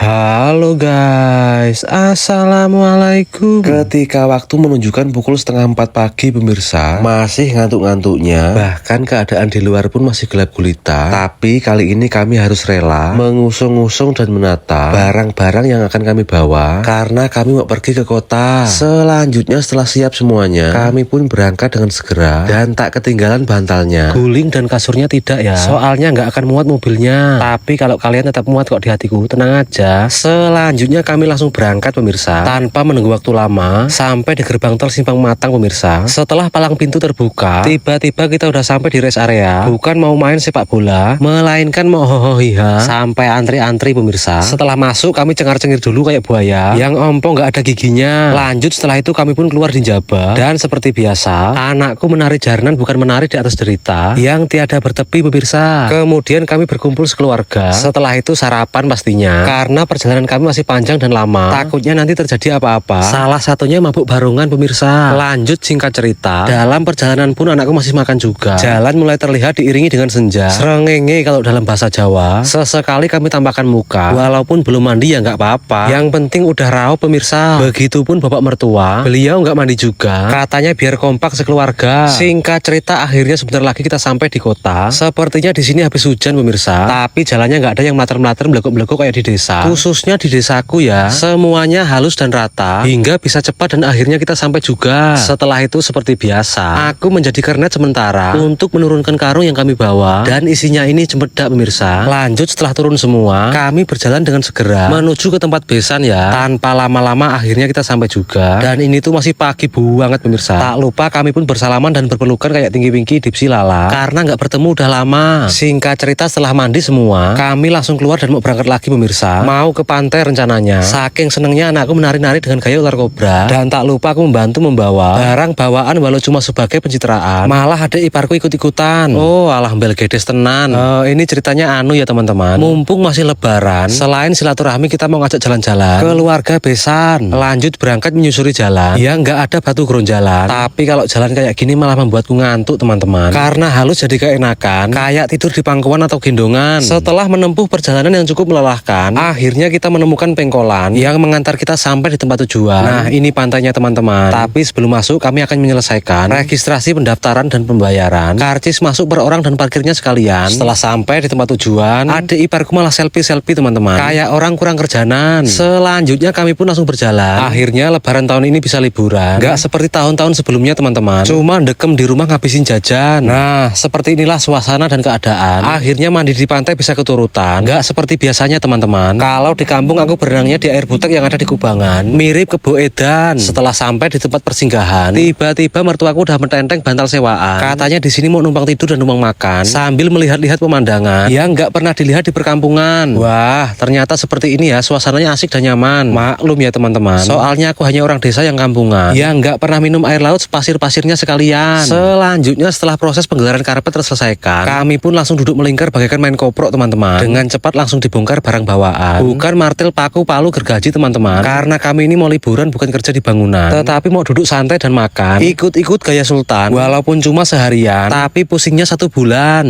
Halo guys, assalamualaikum. Ketika waktu menunjukkan pukul setengah 4 pagi pemirsa, masih ngantuk-ngantuknya, bahkan keadaan di luar pun masih gelap gulita. Tapi kali ini kami harus rela mengusung-usung dan menata barang-barang yang akan kami bawa, karena kami mau pergi ke kota. Selanjutnya setelah siap semuanya, kami pun berangkat dengan segera dan tak ketinggalan bantalnya, guling dan kasurnya tidak ya, soalnya nggak akan muat mobilnya. Tapi kalau kalian tetap muat kok di hatiku, tenang aja. Selanjutnya kami langsung berangkat pemirsa, tanpa menunggu waktu lama, sampai di gerbang tol Simpang Matang pemirsa. Setelah palang pintu terbuka, tiba-tiba kita udah sampai di rest area. Bukan mau main sepak bola, melainkan mau hohohiha sampai antri-antri pemirsa. Setelah masuk kami cengar-cengir dulu kayak buaya yang ompong nggak ada giginya. Lanjut setelah itu kami pun keluar di Jaba, dan seperti biasa anakku menari jarnan bukan menari di atas derita yang tiada bertepi pemirsa. Kemudian kami berkumpul sekeluarga. Setelah itu sarapan pastinya, karena perjalanan kami masih panjang dan lama, takutnya nanti terjadi apa-apa. Salah satunya mabuk barongan pemirsa. Lanjut singkat cerita, dalam perjalanan pun anakku masih makan juga. Jalan mulai terlihat diiringi dengan senja, srengenge kalau dalam bahasa Jawa. Sesekali kami tampakkan muka, walaupun belum mandi ya nggak apa-apa, yang penting udah raup pemirsa. Begitupun bapak mertua, beliau nggak mandi juga, katanya biar kompak sekeluarga. Singkat cerita, akhirnya sebentar lagi kita sampai di kota. Sepertinya di sini habis hujan pemirsa, tapi jalannya nggak ada yang melatar-melatar belegok-belegok kayak di desa. Khususnya di desaku ya, semuanya halus dan rata hingga bisa cepat dan akhirnya kita sampai juga. Setelah itu seperti biasa, aku menjadi kernet sementara untuk menurunkan karung yang kami bawa, dan isinya ini cempedak pemirsa. Lanjut setelah turun semua, kami berjalan dengan segera menuju ke tempat besan ya. Tanpa lama-lama akhirnya kita sampai juga, dan ini tuh masih pagi banget pemirsa. Tak lupa kami pun bersalaman dan berpelukan kayak tinggi-tinggi dipsi lala, karena nggak bertemu udah lama. Singkat cerita, setelah mandi semua, kami langsung keluar dan mau berangkat lagi pemirsa, mau ke pantai rencananya. Saking senengnya anakku menari-nari dengan gaya ular kobra, dan tak lupa aku membantu membawa barang bawaan walau cuma sebagai pencitraan. Malah ada iparku ikut-ikutan. Oh alah bel gedes tenan. Ini ceritanya anu ya teman-teman, mumpung masih lebaran, selain silaturahmi kita mau ngajak jalan-jalan keluarga besan. Lanjut berangkat menyusuri jalan ya, nggak ada batu geronjalan, tapi kalau jalan kayak gini malah membuatku ngantuk teman-teman, karena halus jadi keenakan kayak tidur di pangkuan atau gendongan. Setelah menempuh perjalanan yang cukup melelahkan, akhirnya kita menemukan pengkolan yang mengantar kita sampai di tempat tujuan. Nah ini pantainya teman-teman, tapi sebelum masuk kami akan menyelesaikan registrasi pendaftaran dan pembayaran, karcis masuk per orang dan parkirnya sekalian. Setelah sampai di tempat tujuan, adik iparku malah selfie-selfie teman-teman, kayak orang kurang kerjanan. Selanjutnya kami pun langsung berjalan. Akhirnya lebaran tahun ini bisa liburan, nggak seperti tahun-tahun sebelumnya teman-teman, cuma dekem di rumah ngabisin jajan. Nah seperti inilah suasana dan keadaan. Akhirnya mandi di pantai bisa keturutan, nggak seperti biasanya teman-teman. Kalau di kampung aku berenangnya di air butek yang ada di Kubangan, mirip Kebo Edan. Setelah sampai di tempat persinggahan, tiba-tiba mertuaku udah mententeng bantal sewaan. Katanya di sini mau numpang tidur dan numpang makan sambil melihat-lihat pemandangan yang nggak pernah dilihat di perkampungan. Wah, ternyata seperti ini ya, suasananya asik dan nyaman. Maklum ya teman-teman, soalnya aku hanya orang desa yang kampungan, yang nggak pernah minum air laut pasir-pasirnya sekalian. Selanjutnya setelah proses penggelaran karpet terselesaikan, kami pun langsung duduk melingkar bagaikan main koprok teman-teman. Dengan cepat langsung dibongkar barang bawaan, bukan martil, paku, palu, gergaji teman-teman, karena kami ini mau liburan bukan kerja di bangunan, tetapi mau duduk santai dan makan ikut-ikut gaya sultan. Walaupun cuma seharian, tapi pusingnya 1 bulan.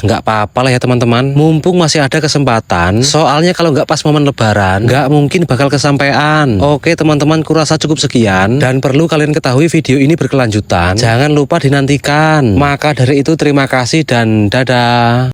Nggak apa-apa lah ya teman-teman, mumpung masih ada kesempatan, soalnya kalau nggak pas momen lebaran nggak mungkin bakal kesampaian. Oke teman-teman, kurasa cukup sekian, dan perlu kalian ketahui video ini berkelanjutan, jangan lupa dinantikan. Maka dari itu terima kasih dan dadah.